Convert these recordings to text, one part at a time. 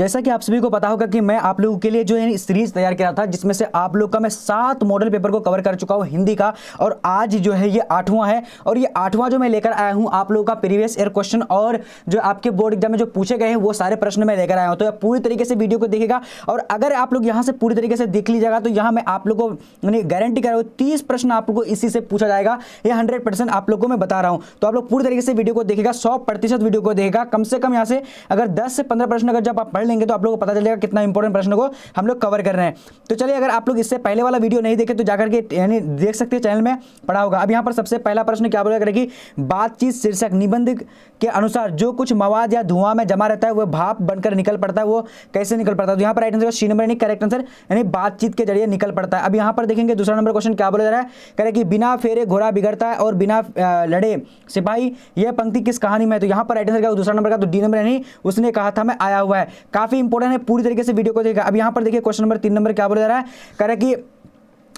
जैसा कि आप सभी को पता होगा कि मैं आप लोगों के लिए जो है सीरीज तैयार किया था, जिसमें से आप लोग का मैं 7 मॉडल पेपर को कवर कर चुका हूं हिंदी का, और आज जो है ये 8वां है। और ये 8वां जो मैं लेकर आया हूं आप लोगों का प्रीवियस ईयर क्वेश्चन और जो आपके बोर्ड एग्जाम में जो पूछे गए हैं वो सारे प्रश्न मैं लेकर आया हूं। तो आप पूरी तरीके से वीडियो को देखेगा, और अगर आप लोग यहां से पूरी तरीके से देख लीजिएगा तो यहां मैं आप लोग को गारंटी कर रहा हूं 30 प्रश्न आप लोग को इसी से पूछा जाएगा। ये 100% आप लोग को मैं बता रहा हूं। तो आप लोग पूरी तरीके से वीडियो को देखेगा, 100% वीडियो को देखेगा। कम से कम यहां से अगर 10 से 15 प्रश्न अगर जब आप पढ़ लेंगे तो आप लोगों को पता चलेगा कितना इंपॉर्टेंट प्रश्न को हम लोग कवर कर रहे हैं। तो चलिए, अगर आप लोग इससे पहले वाला वीडियो नहीं देखे तो जाकर के यानी देख सकते हैं, चैनल में पड़ा होगा। अब यहाँ पर सबसे पहला प्रश्न क्या बोला करेगी, बातचीत शीर्षक निबंध के अनुसार जो कुछ मवाद या धुआं में जमा रहता है वह भाप बनकर निकल पड़ता है, वो कैसे निकल पड़ता है? तो यहाँ पर राइट आंसर सी नंबर यानी करेक्ट आंसर, यानी बातचीत के जरिए निकल पड़ता है। अब यहाँ पर देखेंगे दूसरा नंबर क्वेश्चन क्या बोला जा रहा है, कह कि बिना फेरे घोड़ा बिगड़ता है और बिना लड़े सिपाही, यह पंक्ति किस कहानी में है? तो यहाँ पर राइट आंसर क्या दूसरा नंबर का, तो डी नंबर यानी उसने कहा था मैं आया हुआ है। काफी इंपॉर्टेंट है, पूरी तरीके से वीडियो को देखा। अब यहाँ पर देखिए क्वेश्चन नंबर 3 नंबर क्या बोला जा रहा है, कह रहा कि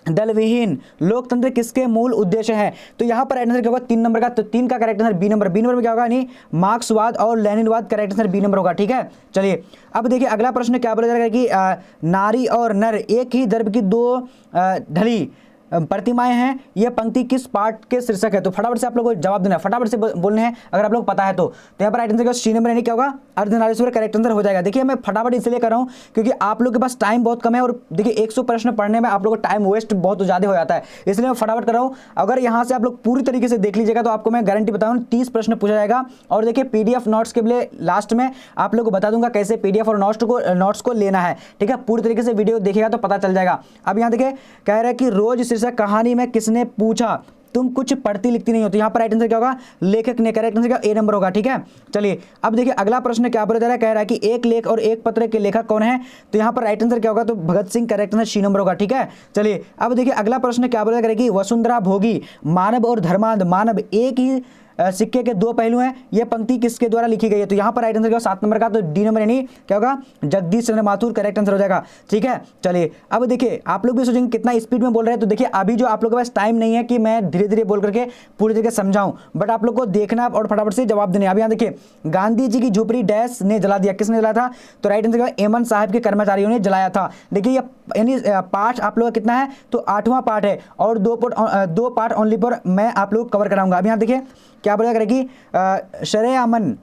दलविहीन लोकतंत्र किसके मूल उद्देश्य है? तो यहाँ पर आंसर क्या होगा 3 नंबर का, तो 3 का correct answer B number. B number में क्या होगा, यानी मार्क्सवाद और लेनिनवाद, करेक्ट आंसर बी नंबर होगा। ठीक है, चलिए अब देखिए अगला प्रश्न क्या बोला जा रहा है कि नारी और नर एक ही द्रव्य की दो ढली प्रतिमाएं हैं, यह पंक्ति किस पाठ के शीर्षक है? तो फटाफट से आप लोगों को जवाब देना है, फटाफट से बोलने हैं अगर आप लोग पता है तो। यहाँ पर राइट आंसर सी नंबर यानी क्या होगा, अर्धनारीश्वर, करेक्ट आंसर हो जाएगा। देखिए मैं फटाफट इसलिए कर रहा हूँ क्योंकि आप लोग के पास टाइम बहुत कम है, और देखिए 100 प्रश्न पढ़ने में आप लोग को टाइम वेस्ट बहुत ज़्यादा हो जाता है, इसलिए मैं फटाफट कर रहा हूँ। अगर यहाँ से आप लोग पूरी तरीके से देख लीजिएगा तो आपको मैं गारंटी बता दूँ 30 प्रश्न पूछा जाएगा। और देखिए PDF नोट्स के लिए लास्ट में आप लोग को बता दूंगा कैसे PDF और नोट्स को लेना है। ठीक है, पूरी तरीके से वीडियो देखिएगा तो पता चल जाएगा। अब यहाँ देखिए कह रहा है कि रोज शीर्षक कहानी में किसने पूछा तुम कुछ पढ़ती लिखती नहीं हो? तो यहाँ पर राइट आंसर क्या होगा, लेखक ने, करेक्ट आंसर क्या ए नंबर होगा। ठीक है, चलिए अब देखिए अगला प्रश्न क्या बोला जा रहा है, कह रहा है कि एक लेख और एक पत्र के लेखक कौन है? तो यहाँ पर राइट आंसर क्या होगा, तो Bhagat Singh, correct answer C number होगा। ठीक है, चलिए अब देखिए अगला प्रश्न क्या बोला जा रहा है कि वसुंधरा भोगी मानव और धर्मांध मानव एक ही सिक्के के दो पहलू हैं, यह पंक्ति किसके द्वारा लिखी गई है? तो यहाँ पर राइट आंसर क्या 7 नंबर का, तो डी नंबर यानी क्या होगा, जगदीश चंद्र माथुर, करेक्ट आंसर हो जाएगा। ठीक है, चलिए अब देखिए आप लोग भी सोचेंगे कितना स्पीड में बोल रहे हैं, तो देखिए अभी जो आप लोगों के पास टाइम नहीं है कि मैं धीरे धीरे बोल करके पूरी तरीके से समझाऊं, बट आप लोग को देखना और फटाफट से जवाब देने। अब यहाँ देखिए गांधी जी की झोपड़ी डैश ने जला दिया, किसने जलाया था? तो राइट आंसर क्या, एमन साहब के कर्मचारियों ने जलाया था। देखिए यानी पाठ आप लोग का कितना है, तो 8वां पाठ है, और 2 पार्ट ओनली पर मैं आप लोग कवर कराऊंगा। अब यहाँ देखिए क्या बोला करेगी, शरेआमन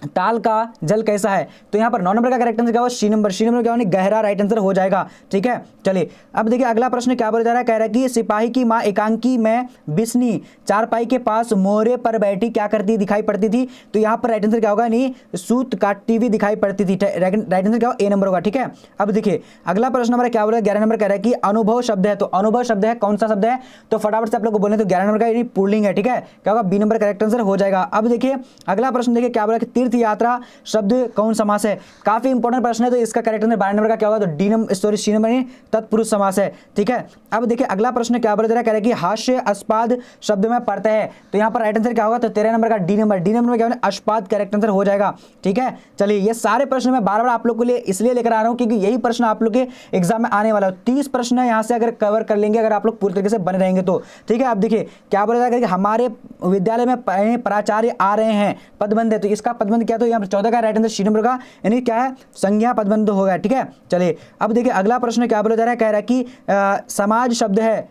ताल का जल कैसा है? तो यहाँ पर 9 नंबर का करेक्ट आंसर क्या होगा, सी नंबर। सी नंबर क्या होगा, गहरा, राइट आंसर हो जाएगा। ठीक है, चलिए अब देखिए अगला प्रश्न क्या बोला जा रहा है, कह रहा है कि सिपाही की माँ एकांकी में बिस्नी चारपाई के पास मोहरे पर बैठी क्या करती दिखाई पड़ती थी? तो यहाँ पर राइट आंसर क्या होगा, नहीं सूत काटती हुई दिखाई पड़ती थी। राइट आंसर क्या होगा, ए नंबर होगा। ठीक है, अब देखिए अगला प्रश्न हमारा क्या बोला, 11 नंबर कह रहा है कि अनुभव शब्द है। तो अनुभव शब्द है, कौन सा शब्द है? तो फटाफट से आप लोग को बोले, तो 11 नंबर का यानी पुल्लिंग है। ठीक है, क्या होगा, बी नंबर करेक्ट आंसर हो जाएगा। अब देखिए अगला प्रश्न देखिए क्या बोला कि तीर्थ यात्रा शब्द कौन समास है? काफी इंपॉर्टेंट प्रश्न है, तो इसका करेक्ट आंसर 12 नंबर का क्या होगा, तो डी नंबर सी नंबर यानी तत्पुरुष समास है। ठीक है, अब देखिए अगला प्रश्न क्या बोला जा रहा है, कह रहा है कि हास्यास्पद शब्द में पड़ता है। तो यहाँ पर राइट आंसर क्या होगा, तो 13 नंबर का डी नंबर। डी नंबर में क्या होगा, अश्पाद, करेक्ट आंसर हो जाएगा। ठीक है, चलिए ये सारे प्रश्न मैं बार बार आप लोग के लिए इसलिए लेकर आ रहा हूँ क्योंकि यही प्रश्न आप लोग के एग्जाम में आने वाला है। 30 प्रश्न है यहाँ से अगर कवर कर लेंगे, अगर आप लोग पूरी तरीके से बने रहेंगे तो। ठीक है, अब देखिए क्या बोला जा रहा है कि हमारे विद्यालय में प्राचार्य आ रहे हैं, पदबंध है। तो इसका पदबंध क्या, तो यहाँ पर 14 का राइट आंसर सी नंबर का यानी क्या है, संज्ञा पदबंध होगा। ठीक है, चलिए अब देखिए अगला प्रश्न क्या बोला जा रहा है, कह रहा है कि समाज शब्द है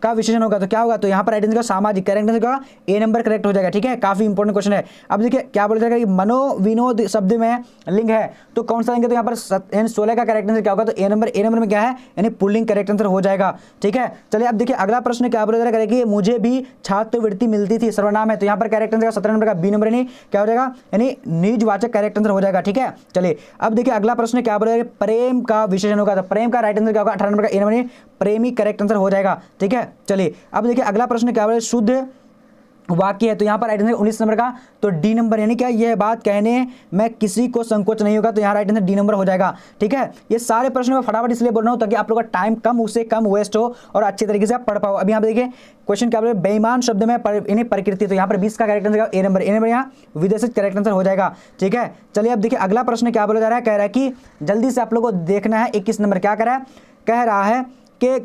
का विशेषण होगा, तो क्या होगा, तो यहाँ पर राइट आंसर का सामाजिक, करेक्ट आंसर का ए नंबर करेक्ट हो जाएगा। ठीक है, काफी इंपॉर्टेंट क्वेश्चन है। अब देखिए क्या बोला जाएगा कि मनोविनोद शब्द में लिंग है, तो कौन सा लिंग है? तो यहाँ पर 16 का करेक्ट आंसर क्या होगा, तो ए नंबर। ए नंबर में क्या है, यानी पुल्लिंग, करेक्ट आंसर हो जाएगा। ठीक है, चलिए अब देखिए अगला प्रश्न क्या बोला जा रहा है कि मुझे भी छात्रवृत्ति मिलती थी, सर्वनाम है। तो यहाँ पर करेक्ट आंसर 17 नंबर का बी नंबर यानी क्या हो जाएगा, यानी निजवाचक, करेक्ट आंसर हो जाएगा। ठीक है, चलिए अब देखिए अगला प्रश्न क्या बोला, प्रेम का विशेषण होगा। तो प्रेम का राइट आंसर क्या होगा, 18 नंबर का ए नंबर प्रेमी, करेक्ट आंसर हो जाएगा। ठीक है, चलिए अब देखिए अगला प्रश्न क्या बोला, शुद्ध वाक्य है। तो यहाँ पर राइट आंसर 19 नंबर का, तो डी नंबर यानी क्या, यह बात कहने में किसी को संकोच नहीं होगा। तो यहाँ राइट आंसर डी नंबर हो जाएगा। ठीक है, ये सारे प्रश्न मैं फटाफट इसलिए बोल रहा हूँ ताकि आप लोग का टाइम कम उससे कम वेस्ट हो और अच्छे तरीके से आप पढ़ पाओ। अब यहाँ पे देखिए क्वेश्चन क्या बोले, बेईमान शब्द में प्रकृति। तो यहाँ पर 20 का correct answer A number. A number यहाँ विदेशित, करेक्ट आंसर हो जाएगा। ठीक है, चलिए अब देखिए अगला प्रश्न क्या बोला जा रहा है, कह रहा है कि जल्दी से आप लोग को देखना है। 21 नंबर क्या कह रहा है, कह रहा है कि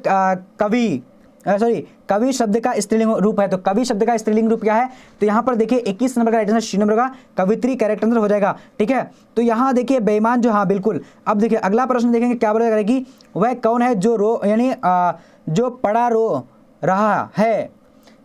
कवि सॉरी कवि शब्द का स्त्रीलिंग रूप है। तो कवि शब्द का स्त्रीलिंग रूप क्या है, तो यहाँ पर देखिए 21 नंबर का राइट आंसर, सी नंबर का कवित्री करेक्ट आंसर हो जाएगा। ठीक है, तो यहाँ देखिए बेईमान जो, हाँ बिल्कुल। अब देखिए अगला प्रश्न देखेंगे क्या बोला जाएगा कि वह कौन है जो रो यानी जो पड़ा रो रहा है,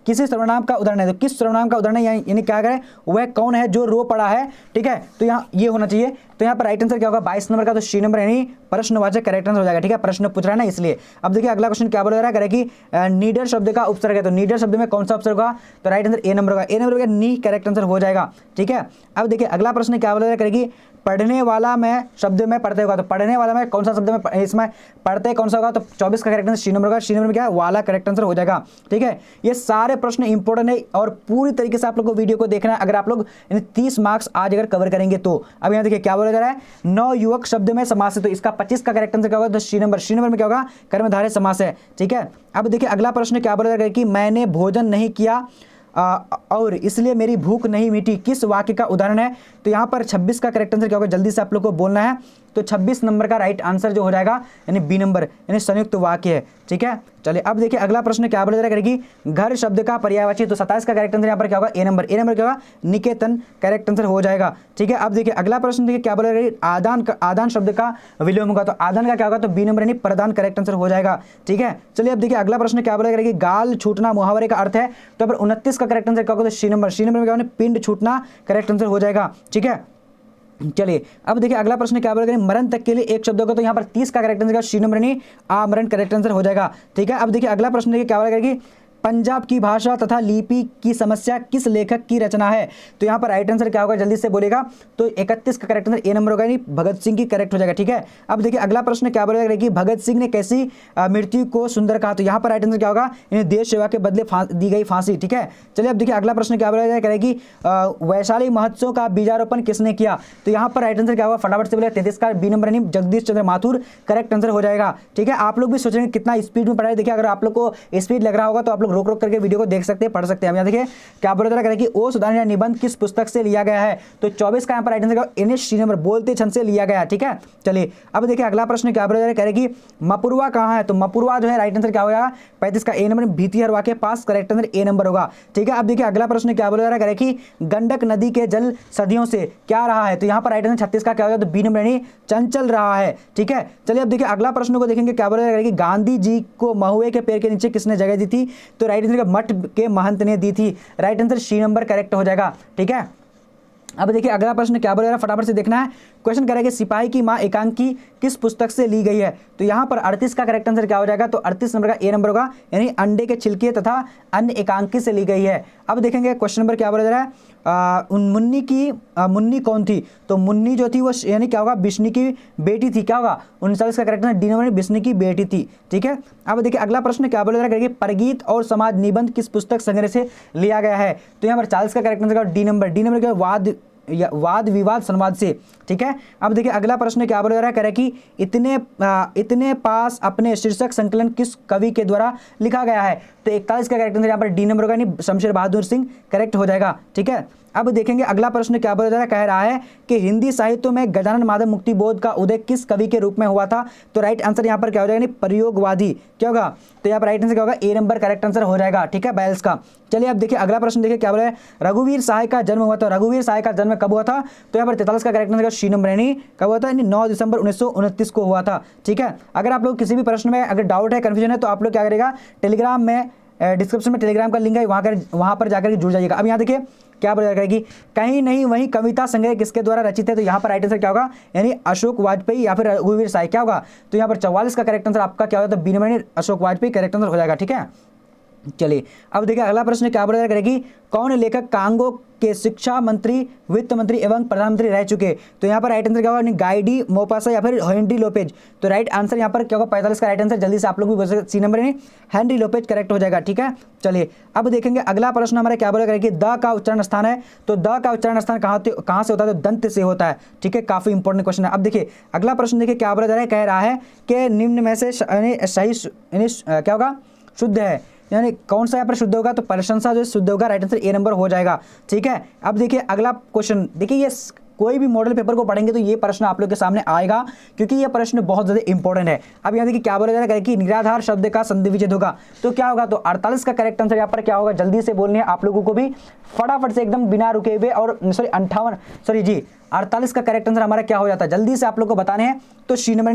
किसी सर्वनाम का उदाहरण है। तो किस सर्वनाम का उदाहरण है, यानी क्या करें, वह कौन है जो रो पड़ा है। ठीक है, तो यहाँ ये होना चाहिए। तो यहाँ पर राइट आंसर क्या होगा 22 नंबर का, तो सी नंबर यानी प्रश्नवाचक करेक्ट आंसर हो जाएगा। ठीक है, प्रश्न पूछ रहा है ना इसलिए। अब देखिए अगला क्वेश्चन क्या बोला जा रहा है कि नीडर शब्द का उपसर्ग है। तो नीडर शब्द में कौन सा उपसर्ग होगा, तो राइट आंसर ए नंबर होगा। ए नंबर का नी करेक्ट आंसर हो जाएगा। ठीक है, अब देखिए अगला प्रश्न क्या बोला जा रहा है कि पढ़ने वाला में शब्द में पढ़ते होगा। तो पढ़ने वाला में कौन सा शब्द में इसमें पढ़ते कौन सा होगा, तो 24 का करेक्ट आंसर सी नंबर होगा। सी नंबर में क्या है, वाला करेक्ट आंसर हो जाएगा। ठीक है, ये सारे प्रश्न इंपॉर्टेंट है और पूरी तरीके से आप लोग को वीडियो को देखना है अगर आप लोग 30 मार्क्स आज अगर कवर करेंगे तो। अब यहाँ देखिए क्या बोला जा रहा है, नवयुवक शब्द में समास है। तो इसका 25 का करेक्ट आंसर क्या होगा, तो सी नंबर। सी नंबर में क्या होगा, कर्मधारय समास है। ठीक है, अब देखिए अगला प्रश्न क्या बोला जा रहा है कि मैंने भोजन नहीं किया और इसलिए मेरी भूख नहीं मिटी, किस वाक्य का उदाहरण है। तो यहाँ पर 26 का करेक्ट आंसर क्या होगा, जल्दी से आप लोग को बोलना है। तो 26 नंबर का राइट आंसर जो हो जाएगा यानी बी नंबर, यानी संयुक्त वाक्य है। ठीक है, चलिए अब देखिए अगला प्रश्न क्या बोला जा रहा है कि घर शब्द का पर्यायवाची। तो 27 का करेक्ट आंसर यहाँ पर क्या होगा, ए नंबर। ए नंबर क्या होगा, निकेतन करेक्ट आंसर हो जाएगा। ठीक है, अब देखिए अगला प्रश्न देखिए क्या बोला जा रहा है, आदान शब्द का विलोम होगा। तो आदान का क्या होगा, तो बी नंबर यानी प्रदान करेक्ट आंसर हो जाएगा। ठीक है, चलिए अब देखिए अगला प्रश्न क्या बोला जा रहा है कि गाल छूटना मुहावरे का अर्थ है। तो पर 29 का करेक्ट आंसर क्या होगा, तो सी नंबर। सी नंबर में क्या होगा, पिंड छूटना करेक्ट आंसर हो जाएगा। ठीक है, चलिए अब देखिए अगला प्रश्न क्या बोला, मरण तक के लिए एक शब्द होगा। तो यहाँ पर 30 का करेक्ट आंसर सी नंबर यानी आमरण करेक्ट आंसर हो जाएगा। ठीक है, अब देखिए अगला प्रश्न देखिए क्या बोला कि पंजाब की भाषा तथा लिपि की समस्या किस लेखक की रचना है। तो यहाँ पर राइट आंसर क्या होगा, जल्दी से बोलेगा। तो 31 का करेक्ट आंसर ए नंबर होगा, यानी भगत सिंह की करेक्ट हो जाएगा। ठीक है, अब देखिए अगला प्रश्न क्या बोलेगा कि भगत सिंह ने कैसी मृत्यु को सुंदर कहा। तो यहाँ पर राइट आंसर क्या होगा, यानी देश सेवा के बदले दी गई फांसी। ठीक है, चलिए अब देखिए अगला प्रश्न क्या बोला जाएगा कि वैशाली महोत्सव का बीजारोपण किसने किया। तो यहाँ पर राइट आंसर क्या होगा, फटाफट से बोले 33 का बी नंबर यानी जगदीश चंद्र माथुर करेक्ट आंसर हो जाएगा। ठीक है, आप लोग भी सोचेंगे कितना स्पीड में पढ़ाई। देखिए अगर आप लोग को स्पीड लग रहा होगा तो आप लोग रोक रोक करके वीडियो को देख सकते हैं, पढ़ सकते हैं। अब यहाँ देखिए क्या बोला जा रहा है कि ओ सुधार निबंध किस पुस्तक से लिया गया है। तो 24 का यहाँ पर राइट आंसर एनएस सी नंबर बोलते छंद से लिया गया। ठीक है, चलिए अब देखिए अगला प्रश्न क्या बोला जा रहा है कि मपुरवा कहाँ है। तो मपुरवा जो है राइट आंसर क्या होगा, 35 का ए नंबर भीतिहरवा के पास करेक्ट आंसर ए नंबर होगा। ठीक है, अब देखिए अगला प्रश्न क्या बोला जा रहा है कि गंडक नदी के जल सदियों से क्या रहा है। तो यहाँ पर राइट आंसर 36 का क्या होगा, तो बी नंबर यानी चंचल रहा है। ठीक है, चलिए अब देखिए अगला प्रश्न को देखेंगे क्या बोला जा रहा है कि गांधी जी को महुए के पेड़ के नीचे किसने जगह दी थी। तो राइट आंसर मठ के महंत ने दी थी। Right answer C number correct हो जाएगा। ठीक है, अब देखिए अगला प्रश्न क्या बोल रहा है, फटाफट से देखना है। क्वेश्चन करेगा सिपाही की मां एकांकी किस पुस्तक से ली गई है। तो यहाँ पर 38 का करेक्ट आंसर क्या हो जाएगा, तो 38 नंबर का ए नंबर होगा, यानी अंडे के छिलके तथा अन्य एकांकी से ली गई है। अब देखेंगे क्वेश्चन नंबर क्या बोला जा रहा है, मुन्नी कौन थी। तो मुन्नी जो थी वो यानी क्या होगा, बिश्नी की बेटी थी। क्या होगा, 39 का करेक्ट आंसर डी नंबर बिश्नी की बेटी थी। ठीक है, अब देखिए अगला प्रश्न क्या बोला जा रहा है कि परगीत और समाज निबंध किस पुस्तक संग्रह से लिया गया है। तो यहाँ पर 40 का correct answer D number. D number क्या, वाद विवाद संवाद से। ठीक है, अब देखिए अगला प्रश्न क्या बोला जा रहा है कि इतने पास अपने शीर्षक संकलन किस कवि के द्वारा लिखा गया है। तो 41 का करेक्ट आंसर यहाँ पर डी नंबर होगा, यानी शमशेर बहादुर सिंह करेक्ट हो जाएगा। ठीक है, अब देखेंगे अगला प्रश्न क्या बोला जा रहा है, कह रहा है कि हिंदी साहित्य में गजानन माधव मुक्तिबोध का उदय किस कवि के रूप में हुआ था। तो राइट आंसर यहाँ पर क्या हो जाएगा, प्रयोगवादी। क्या होगा, तो यहाँ पर राइट आंसर क्या होगा, ए नंबर करेक्ट आंसर हो जाएगा। ठीक है, 42 का। चलिए अब देखिए अगला प्रश्न देखिए क्या बोला है, रघुवीर सहाय का जन्म हुआ था। रघुवीर सहाय का जन्म कब हुआ था। तो यहाँ पर 43 का करेक्ट आंसर सी नंबर, यानी कब हुआ था, यानी 9 दिसंबर 1929 को हुआ था। ठीक है, अगर आप लोग किसी भी प्रश्न में अगर डाउट है, कंफ्यूजन है, तो आप लोग क्या करेगा, टेलीग्राम में डिस्क्रिप्शन में टेलीग्राम का लिंक है, वहाँ पर जाकर के जुड़ जाइएगा। अब यहाँ देखिए क्या बोला जाएगा कि कहीं नहीं वहीं कविता संग्रह किसके द्वारा रचित है। तो यहाँ पर राइट आंसर क्या होगा, यानी अशोक वाजपेयी या फिर रघुवीर सहाय। क्या होगा, तो यहाँ पर 44 का करेक्ट आंसर आपका क्या होगा, तो B number Ashok Vajpeyi correct answer हो जाएगा। ठीक है, चलिए अब देखिए अगला प्रश्न क्या बोला जाएगा कि कौन लेखक कांगो के शिक्षा मंत्री, वित्त मंत्री एवं प्रधानमंत्री रह चुके। तो यहाँ पर राइट आंसर क्या होगा, गाइडी मोपासा या फिर हेनरी लोपेज। तो राइट आंसर यहाँ पर क्या होगा, 45 का राइट आंसर, जल्दी से आप लोग भी बोल सकते, सी नंबर यानी हेनरी लोपेज करेक्ट हो जाएगा। ठीक है, चलिए अब देखेंगे अगला प्रश्न हमारा क्या बोला कि द का उच्चारण स्थान है। तो द का उच्चारण स्थान कहाँ से होता है, तो दंत से होता है। ठीक है, काफी इंपॉर्टेंट क्वेश्चन है। अब देखिए अगला प्रश्न देखिए क्या बोला जा रहा है, कह रहा है कि निम्न में से सही क्या होगा, शुद्ध है, यानी कौन सा यहाँ पर शुद्ध होगा, तो प्रशंसा जो शुद्ध होगा, राइट आंसर ए नंबर हो जाएगा। ठीक है, अब देखिए अगला क्वेश्चन देखिए, ये कोई भी मॉडल पेपर को पढ़ेंगे तो ये प्रश्न आप लोग के सामने आएगा, क्योंकि ये प्रश्न बहुत ज़्यादा इंपॉर्टेंट है। अब यहाँ देखिए क्या बोला जा रहा है कि निराधार शब्द का संधि विच्छेद होगा, तो क्या होगा, तो 48 का करेक्ट आंसर यहाँ पर क्या होगा, जल्दी से बोलनी है आप लोगों को भी फटाफट से एकदम बिना रुके हुए, और सॉरी 48 का करेक्ट आंसर हमारा क्या हो जाता है, जल्दी से आप लोग को बताने हैं। तो सी नंबर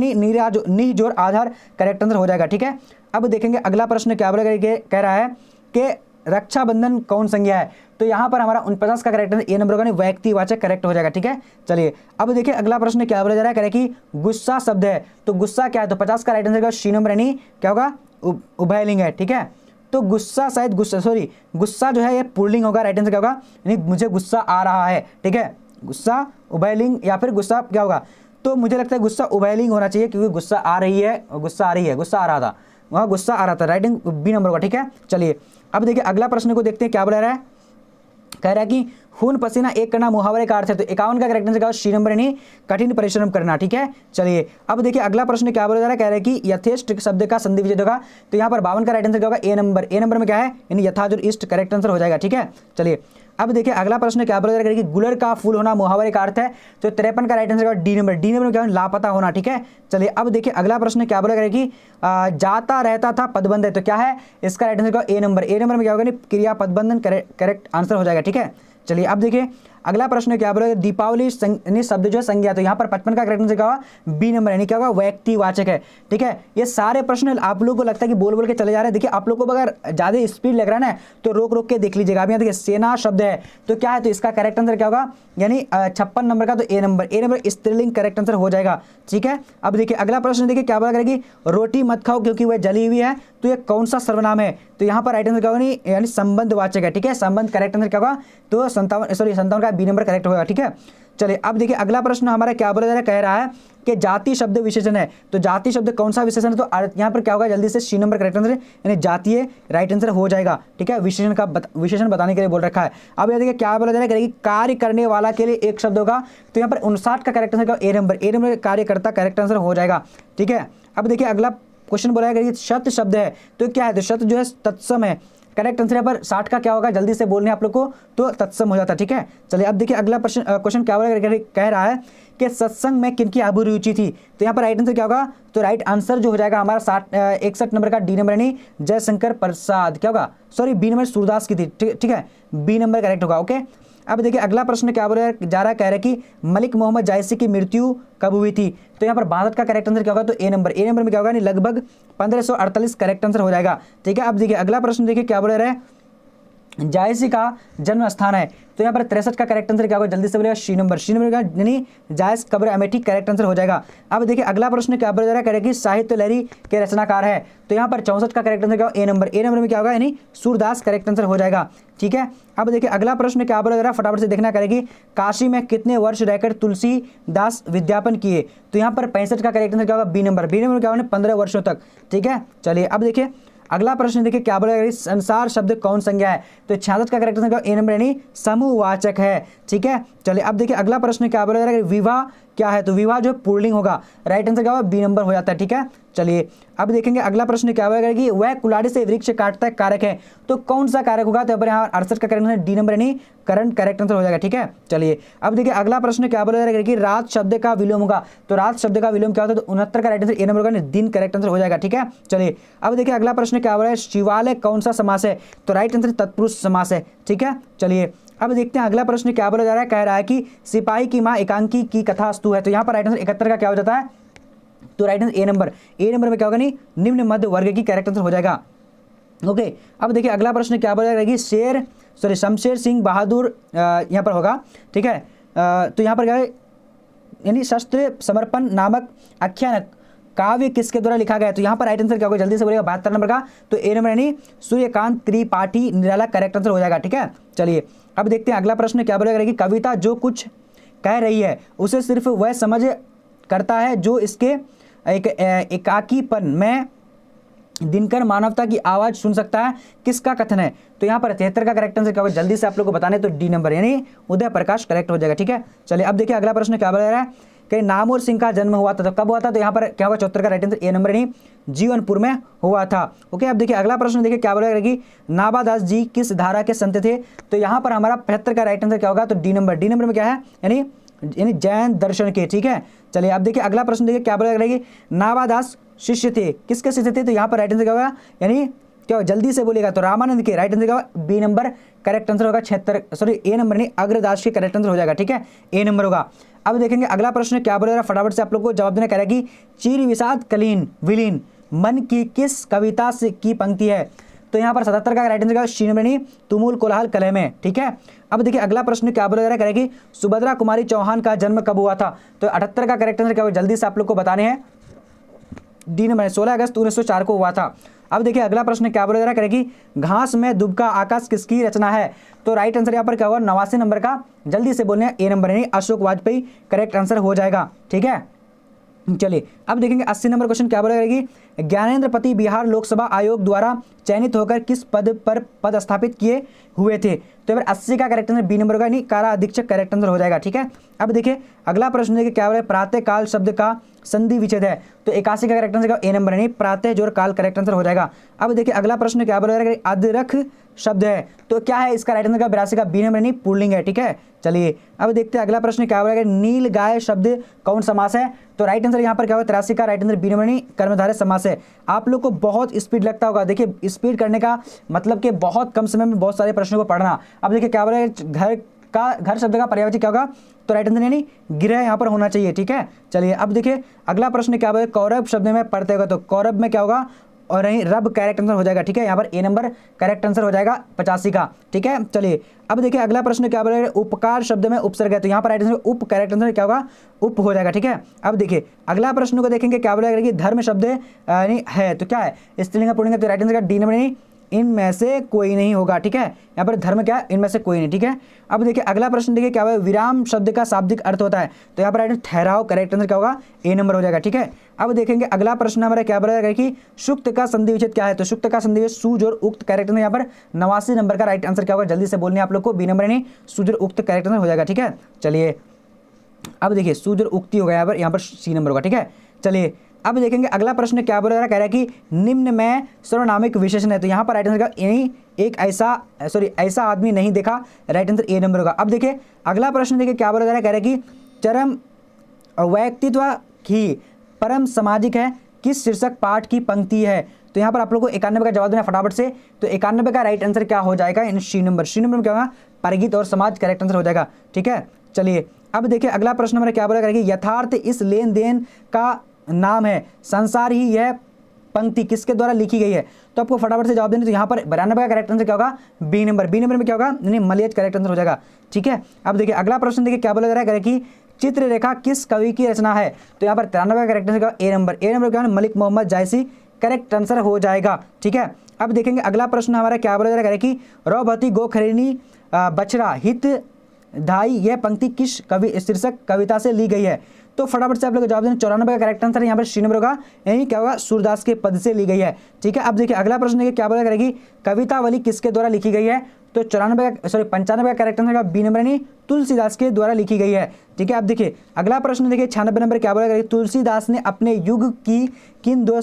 निजोड़ आधार करेक्ट आंसर हो जाएगा, ठीक है। अब देखेंगे अगला प्रश्न क्या बोला कह रहा है कि रक्षाबंधन कौन संज्ञा है, तो यहाँ पर हमारा 49 का करेक्ट आंसर ए नंबर का व्यक्तिवाचक करेक्ट हो जाएगा, ठीक है। चलिए अब देखिए अगला प्रश्न क्या बोला जा रहा है, कह रहे कि गुस्सा शब्द है, तो गुस्सा क्या है, तो 50 का राइट आंसर का सी नंबर यानी क्या होगा, उभयलिंग है, ठीक है। तो गुस्सा शायद गुस्सा जो है ये पुल्लिंग होगा, राइट आंसर क्या होगा, यानी मुझे गुस्सा आ रहा है, ठीक है। गुस्सा उभयलिंग या फिर गुस्सा क्या होगा, तो मुझे लगता है गुस्सा उभयलिंग होना चाहिए, क्योंकि गुस्सा आ रही है, गुस्सा आ रहा था, वहाँ गुस्सा आ रहा था, राइटिंग बी नंबर का, ठीक है। चलिए अब देखिए अगला प्रश्न को देखते हैं क्या बोला रहा है, कह रहा है कि खून पसीना एक करना मुहावरे का अर्थ है, तो 51 का करेक्ट आंसर सी नंबर यानी कठिन परिश्रम करना, ठीक है। चलिए अब देखिए अगला प्रश्न क्या बोला जा रहा है, कह रहा है कि यथेष्ट शब्द का संधि विच्छेद होगा, तो यहाँ पर 52 का राइट आंसर क्या होगा, ए नंबर में क्या है, यानी यथार्थ और इष्ट करेक्ट आंसर हो जाएगा, ठीक है। चलिए अब देखिए अगला प्रश्न क्या बोला जा रहा है कि गुलर का फूल होना मुहावरे का अर्थ है, तो 53 का राइट आंसर डी नंबर में क्या, लापता होना, ठीक है। चलिए अब देखिए अगला प्रश्न क्या बोला जा रहा है कि जाता रहता था पदबंध है, तो क्या है, इसका राइट आंसर ए नंबर में क्या होगा, क्रिया पदबंधन करेक्ट आंसर हो जाएगा, ठीक है। चलिए अब देखिए अगला प्रश्न क्या बोला, दीपावली शब्द जो है संज्ञा, तो यहाँ पर 55 का करेक्ट आंसर क्या होगा, बी नंबर यानी क्या होगा, व्यक्तिवाचक है, ठीक है। ये सारे प्रश्न आप लोगों को लगता है कि बोल के चले जा रहे हैं, देखिए आप लोगों को अगर ज्यादा स्पीड लग रहा है ना तो रोक के देख लीजिएगा। अब यहाँ देखिए सेना शब्द है, तो क्या है, तो इसका करेक्ट आंसर क्या होगा, यानी 56 नंबर का, तो ए नंबर स्त्रीलिंग करेक्ट आंसर हो जाएगा, ठीक है। अब देखिए अगला प्रश्न देखिए क्या बोला करेगी, रोटी मत खाओ क्योंकि वह जली हुई है, तो ये कौन सा सर्वनाम है, तो यहाँ पर राइट आंसर क्या होगा, यानी संबंधवाचक है, ठीक है। संबंध करेक्ट आंसर क्या होगा, तो 57 का बी नंबर करेक्ट होगा, ठीक है। चलिए अब देखिए अगला प्रश्न हमारा क्या बोला जा रहा है, कह रहा है कि जाति शब्द विशेषण है, तो जाति शब्द कौन सा विशेषण है, तो यहाँ पर क्या होगा, जल्दी से सी नंबर करेक्ट आंसर यानी जातीय राइट आंसर हो जाएगा, ठीक है। विशेषण बताने के लिए बोल रखा है। अब ये देखिए क्या बोला जा रहा है कि कार्य करने वाला के लिए एक शब्द होगा, तो यहाँ पर 59 का करेक्ट आंसर ए नंबर कार्यकर्ता करेक्ट आंसर हो जाएगा, ठीक है। अब देखिए अगला क्वेश्चन बोला है कि शत शब्द है, तो क्या है, तो शत जो है तत्सम है, करेक्ट आंसर पर 60 का क्या होगा, जल्दी से बोलने आप लोग को, तो तत्सम हो जाता है, ठीक है। चलिए अब देखिए अगला क्वेश्चन क्या बोला, कह रहा है कि सत्संग में किनकी अभिरुचि थी, तो यहाँ पर राइट आंसर क्या होगा, तो राइट आंसर जो हो जाएगा हमारा 61 नंबर का डी नंबर यानी जयशंकर प्रसाद, क्या होगा, सॉरी बी नंबर सूरदास की थी, ठीक है, बी नंबर करेक्ट होगा, ओके। अब देखिए अगला प्रश्न क्या बोला जा रहा है, कह रहा है कि मलिक मोहम्मद जायसी की मृत्यु कब हुई थी, तो यहाँ पर 62 का करेक्ट आंसर क्या होगा, तो ए नंबर में क्या होगा, लगभग 1548 करेक्ट आंसर हो जाएगा, ठीक है। अब देखिए अगला प्रश्न देखिए क्या बोल रहा है, जायसी का जन्म स्थान है, तो यहाँ पर 63 का करेक्ट आंसर क्या होगा, जल्दी से बोलेगा सी नंबर यानी जायस कब्र अमेठी करेक्ट आंसर हो जाएगा। अब देखिए अगला प्रश्न क्या बोला जा रहा है, करेगी साहित्य लहरी के रचनाकार है, तो यहाँ पर 64 का करेक्ट आंसर क्या होगा, ए नंबर में क्या होगा, यानी सूरदास करेक्ट आंसर हो जाएगा, ठीक है। अब देखिए अगला प्रश्न क्या बोला जा रहा है, फटाफट से देखना, करेगी काशी में कितने वर्ष रहकर तुलसीदास विद्यापन किए, तो यहाँ पर 65 का करेक्ट आंसर क्या होगा, बी नंबर क्या होगा, 15 वर्षों तक, ठीक है। चलिए अब देखिए अगला प्रश्न देखिए क्या बोला, संसार शब्द कौन संज्ञा है, तो 66 का करेक्ट आंसर ए नंबर यानी समूहवाचक है, ठीक है। चलिए अब देखिए अगला प्रश्न क्या बोला जा रहा है, विवाह क्या है, तो विवाह जो पुल्लिंग होगा, राइट आंसर क्या होगा, बी नंबर हो जाता है, ठीक है। चलिए अब देखेंगे अगला प्रश्न क्या बोला कि वह कुल्हाड़ी से वृक्ष काटता है कारक है, तो कौन सा कारक होगा, तो यहाँ 68 का करेक्ट आंसर डी नंबर यानी करंट करेक्ट आंसर हो जाएगा, ठीक है। चलिए अब देखिए अगला प्रश्न क्या बोला जा रहा है कि रात शब्द का विलोम होगा, तो रात शब्द का विलोम क्या होता है, तो 69 का राइट आंसर ए नंबर होगा, दिन करेक्ट आंसर हो जाएगा, ठीक है। चलिए अब देखिए अगला प्रश्न क्या बोला है, शिवालय कौन सा समास है, तो राइट आंसर तत्पुरुष समास है, ठीक है। चलिए अब देखते हैं अगला प्रश्न क्या बोला जा रहा है, कह रहा है कि सिपाही की मां एकांकी की कथास्तु है, तो यहाँ पर राइट आंसर 71 का क्या हो जाता है, तो राइट आंसर ए नंबर में क्या होगा, नहीं निम्न मध्य वर्ग की करेक्ट आंसर हो जाएगा, ओके। अब देखिए अगला प्रश्न क्या बोला जाएगा कि शमशेर सिंह बहादुर यहाँ पर होगा, ठीक है। तो यहाँ पर क्या है, यानी शस्त्र समर्पण नामक आख्यान काव्य किसके द्वारा लिखा गया है, तो यहाँ पर राइट आंसर क्या होगा, जल्दी से बोलेगा 72 नंबर का, तो ए नंबर यानी सूर्यकांत त्रिपाठी निराला करेक्ट आंसर हो जाएगा, ठीक है। चलिए अब देखते हैं अगला प्रश्न क्या बोलेगा कि कविता जो कुछ कह रही है उसे सिर्फ वह समझ करता है जो इसके एकाकीपन में दिनकर मानवता की आवाज सुन सकता है, किसका कथन है, तो यहाँ पर 73 का करेक्ट आंसर क्या होगा, जल्दी से आप लोग को बताने, तो डी नंबर यानी उदय प्रकाश करेक्ट हो जाएगा, ठीक है। चलिए अब देखिए अगला प्रश्न क्या बोला रहा है कि नामोर सिंह का जन्म हुआ था, तो कब हुआ था, तो यहाँ पर क्या होगा, 74 का राइट आंसर ए नंबर यानी जीवनपुर में हुआ था, ओके। अब देखिए अगला प्रश्न देखिए क्या बोला कि नाभादास जी किस धारा के संत थे, तो यहाँ पर हमारा 75 का राइट आंसर क्या होगा, तो डी नंबर में क्या है, यानी यानी जैन दर्शन के, ठीक है। चलिए अब देखिए अगला प्रश्न देखिए क्या बोला रहेगी, नाभादास शिष्य थे, किसके शिष्य थे, तो यहाँ पर राइट आंसर क्या होगा, यानी क्या होगा, जल्दी से बोलेगा तो रामानंद के, राइट आंसर क्या होगा, बी नंबर करेक्ट आंसर होगा 76, सॉरी ए नंबर नहीं, अग्रदास के करेक्ट आंसर हो जाएगा, ठीक है, ए नंबर होगा। अब देखेंगे अगला प्रश्न क्या बोलेगा, फटाफट से आप लोग को जवाब देना, कह रहा है कि चीर विषाद कलीन विलीन मन की किस कविता से की पंक्ति है, तो यहाँ पर 77 का राइट आंसर क्या, शी नंबर नहीं, तुमुल कोलाहल कलह में, ठीक है। अब देखिए अगला प्रश्न क्या बोला जा रहा है कि सुभद्रा कुमारी चौहान का जन्म कब हुआ था, तो 78 का करेक्ट आंसर क्या होगा, जल्दी से आप लोग को बताने हैं, डी नंबर 16 अगस्त 1904 को हुआ था। अब देखिए अगला प्रश्न क्या बोला जा रहा है कि घास में दुबका आकाश किसकी रचना है, तो राइट आंसर यहाँ पर क्या होगा, 89 नंबर का, जल्दी से बोलने ए नंबर यानी अशोक वाजपेयी करेक्ट आंसर हो जाएगा, ठीक है। चलिए अब देखेंगे 80 नंबर क्वेश्चन क्या बोला जाएगी, ज्ञानेंद्र पति बिहार लोकसभा आयोग द्वारा चयनित होकर किस पद पर पदस्थापित किए हुए थे, तो फिर 80 का करेक्ट आंसर बी नंबर होगा, यानी कारा अधीक्षक करेक्ट आंसर हो जाएगा, ठीक है। अब देखिए अगला प्रश्न देखिए क्या बोला है, प्रातः काल शब्द का संधि विच्छेद है, तो 81 का करेक्ट आंसर ए नंबर यानी प्रातः जोड़ काल करेक्ट आंसर हो जाएगा। अब देखिए अगला प्रश्न क्या बोला जाएगा, अदरक शब्द है, तो क्या है इसका राइट आंसर का 82 का बी नंबर यानी पुल्लिंग है, ठीक है। चलिए अब देखते हैं अगला प्रश्न क्या बोला जाएगा, नील गाय शब्द कौन समास है, तो राइट आंसर यहाँ पर क्या होगा, 83 का राइट आंसर बी नंबर यानी कर्मधारय समास है। आप लोग को बहुत स्पीड लगता होगा, देखिए स्पीड करने का मतलब कि बहुत कम समय में बहुत सारे प्रश्नों को पढ़ना। अब देखिए क्या बोला है, घर शब्द का पर्यायवाची क्या होगा, तो राइट आंसर यानी गृह यहाँ पर होना चाहिए, ठीक है। चलिए अब देखिए अगला प्रश्न क्या बोला, कौरव शब्द में पढ़ते होगा, तो कौरव में क्या होगा, और नहीं रब करेक्ट आंसर हो जाएगा, ठीक है, यहाँ पर ए नंबर करेक्ट आंसर हो जाएगा 85 का, ठीक है। चलिए अब देखिए अगला प्रश्न क्या बोला, उपकार शब्द में उपसर्ग है, तो यहाँ पर राइट आंसर उप करेक्ट आंसर क्या होगा, उप हो जाएगा, ठीक है। अब देखिए अगला प्रश्न को देखेंगे क्या बोला कि धर्म शब्द यानी है, तो क्या है स्त्रीलिंग पुल्लिंग, तो राइट आंसर का डी नंबर यानी इनमें से कोई नहीं होगा, ठीक है। यहाँ पर धर्म क्या है, इनमें से कोई नहीं, ठीक है। अब देखिए अगला प्रश्न देखिए क्या होगा, विराम शब्द का शाब्दिक अर्थ होता है, तो यहाँ पर ठहराव करेक्ट आंसर क्या होगा, ए नंबर हो जाएगा, ठीक है। अब देखेंगे अगला प्रश्न हमारा क्या बोला जाएगा कि सुक्त का संधि विच्छेद क्या है, तो सुक्त का संधि विच्छेद सूज और उक्त करेक्ट आंसर, यहाँ पर 89 नंबर का राइट आंसर क्या होगा, जल्दी से बोलने आप लोग को, बी नंबर यानी सूज और उक्त करेक्ट आंसर हो जाएगा, ठीक है। चलिए अब देखिए सूज और उक्ति हो गया, यहाँ पर सी नंबर होगा, ठीक है। चलिए अब देखेंगे अगला प्रश्न क्या बोला जा रहा है, कह रहा है कि निम्न में सर्वनामिक विशेषण है, तो यहाँ पर राइट आंसर का यानी एक ऐसा आदमी नहीं देखा, राइट आंसर ए नंबर होगा। अब देखिए अगला प्रश्न देखिए क्या बोला जा रहा है, कह रहा है कि चरम व्यक्तित्व की परम सामाजिक है, किस शीर्षक पाठ की पंक्ति है, तो यहाँ पर आप लोग को 91 का जवाब देना फटाफट से, तो 91 का राइट आंसर क्या हो जाएगा, इन सी नंबर में क्या होगा, परिगीत और समाज करेक्ट आंसर हो जाएगा, ठीक है। चलिए अब देखिए अगला प्रश्न हमारा क्या बोला कि यथार्थ इस लेन देन का नाम है, संसार ही यह पंक्ति किसके द्वारा लिखी गई है, तो आपको फटाफट से जवाब देना, तो यहाँ पर 92 का करेक्ट आंसर क्या होगा, बी नंबर में क्या होगा, यानी मलयज करेक्ट आंसर हो जाएगा, ठीक है। अब देखिए अगला प्रश्न देखिए क्या बोला जा रहा है कि चित्ररेखा किस कवि की रचना है, तो यहाँ पर 93 का करेक्ट आंसर ए नंबर क्या है, मलिक मोहम्मद जायसी करेक्ट आंसर हो जाएगा, ठीक है। अब देखेंगे अगला प्रश्न हमारा क्या बोला जा रहा है कि रौभती गोखरेनी बछड़ा हित धाई, यह पंक्ति किस कवि शीर्षक कविता से ली गई है, तो फटाफट से आप लोग जवाब देना, 94 का करेक्ट आंसर यहाँ पर सी नंबर होगा, यानी क्या होगा, सूरदास के पद से ली गई है, ठीक है। अब देखिए अगला प्रश्न देखिए क्या बोला करेगी, कवितावली किसके द्वारा लिखी गई है, तो 95 का करेक्ट आंसर बी नंबर यानी तुलसीदास के द्वारा लिखी गई है, ठीक है। अब देखिए अगला प्रश्न देखिए 96 नंबर क्या बोला करेगी, तुलसीदास ने अपने युग की किन दो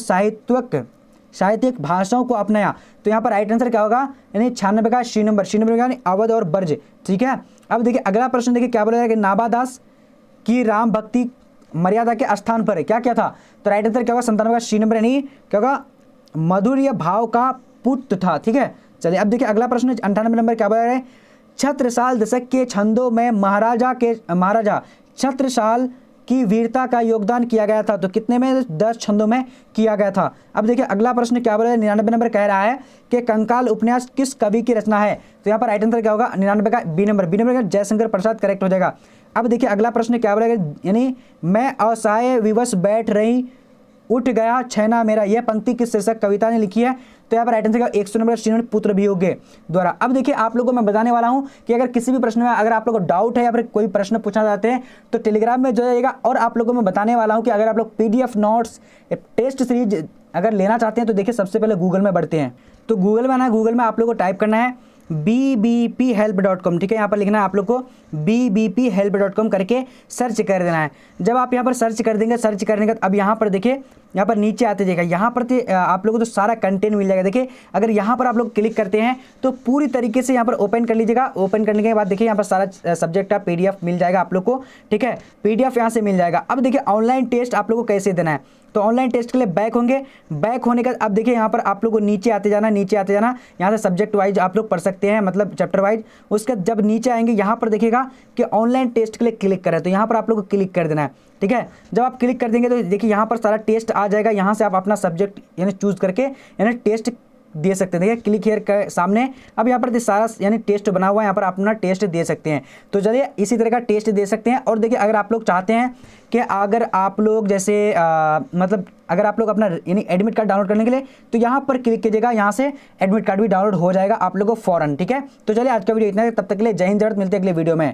साहित्यिक भाषाओं को अपनाया, तो यहाँ पर राइट आंसर क्या होगा, यानी 96 का सी नंबर यानी अवध और ब्रज, ठीक है। अब देखिए अगला प्रश्न देखिए क्या बोला जाएगा, नाभादास की राम भक्ति मर्यादा के स्थान पर क्या क्या था, तो राइट आंसर क्या होगा, 97 का सी नंबर यानी क्या होगा, मधुर्य भाव का पुत्र था, ठीक है। चलिए अब देखिए अगला प्रश्न 98 नंबर क्या बोला है, छत्रसाल दशक के छंदों में महाराजा छत्रसाल की वीरता का योगदान किया गया था, तो कितने में, 10 छंदों में किया गया था। अब देखिए अगला प्रश्न क्या बोला है, 99 नंबर कह रहा है कि कंकाल उपन्यास किस कवि की रचना है, तो यहाँ पर राइट आंसर क्या होगा, 99 का बी नंबर का जयशंकर प्रसाद करेक्ट हो जाएगा। अब देखिए अगला प्रश्न क्या बोला, यानी मैं असहाय विवश बैठ रही उठ गया छैना मेरा, यह पंक्ति किस शीर्षक कविता ने लिखी है, तो यहाँ पर राइट आंसर का 100 नंबर श्रीमन पुत्र वियोग द्वारा। अब देखिए आप लोगों को मैं बताने वाला हूं कि अगर किसी भी प्रश्न में अगर आप लोगों को डाउट है या फिर कोई प्रश्न पूछना चाहते हैं तो टेलीग्राम में जुड़ जाइएगा, और आप लोगों को मैं बताने वाला हूं कि अगर आप लोग PDF नोट्स टेस्ट सीरीज अगर लेना चाहते हैं तो देखिए सबसे पहले गूगल में बढ़ते हैं, तो गूगल में आना है, गूगल में आप लोग को टाइप करना है bbphelp.com, ठीक है। यहाँ पर लिखना है आप लोग को bbphelp.com करके सर्च कर देना है। जब आप यहाँ पर सर्च कर देंगे, सर्च करने के बाद अब यहाँ पर देखिए, यहाँ पर नीचे आते जाएगा, यहाँ पर आप लोगों को तो सारा कंटेंट मिल जाएगा। देखिए अगर यहाँ पर आप लोग क्लिक करते हैं तो पूरी तरीके से यहाँ पर ओपन कर लीजिएगा। ओपन करने के बाद देखिए यहाँ पर सारा सब्जेक्ट का PDF मिल जाएगा आप लोग को, ठीक है। PDF यहाँ से मिल जाएगा। अब देखिए ऑनलाइन टेस्ट आप लोग को कैसे देना है, तो ऑनलाइन टेस्ट के लिए बैक होंगे। बैक होने का अब देखिए यहाँ पर आप लोग को नीचे आते जाना, नीचे आते जाना। यहाँ से सब्जेक्ट वाइज आप लोग पढ़ सकते हैं, मतलब चैप्टर वाइज। उसके जब नीचे आएंगे यहाँ पर देखिएगा कि ऑनलाइन टेस्ट के लिए क्लिक करें, तो यहाँ पर आप लोग को क्लिक कर देना है, ठीक है। जब आप क्लिक कर देंगे तो देखिए यहाँ पर सारा टेस्ट आ जाएगा। यहाँ से आप अपना सब्जेक्ट यानी चूज करके यानी टेस्ट दे सकते हैं। देखिए क्लिक हियर के सामने अब यहाँ पर सारा यानी टेस्ट बना हुआ है, यहाँ पर अपना टेस्ट दे सकते हैं। तो चलिए इसी तरह का टेस्ट दे सकते हैं। और देखिए अगर आप लोग चाहते हैं कि अगर आप लोग जैसे मतलब अगर आप लोग अपना यानी एडमिट कार्ड डाउनलोड करने के लिए, तो यहाँ पर क्लिक कीजिएगा, यहाँ से एडमिट कार्ड भी डाउनलोड हो जाएगा आप लोगों को फ़ौरन, ठीक है। तो चलिए आज का वीडियो इतना है, तब तक के लिए जय हिंद, जय भारत। मिलते हैं अगले वीडियो में।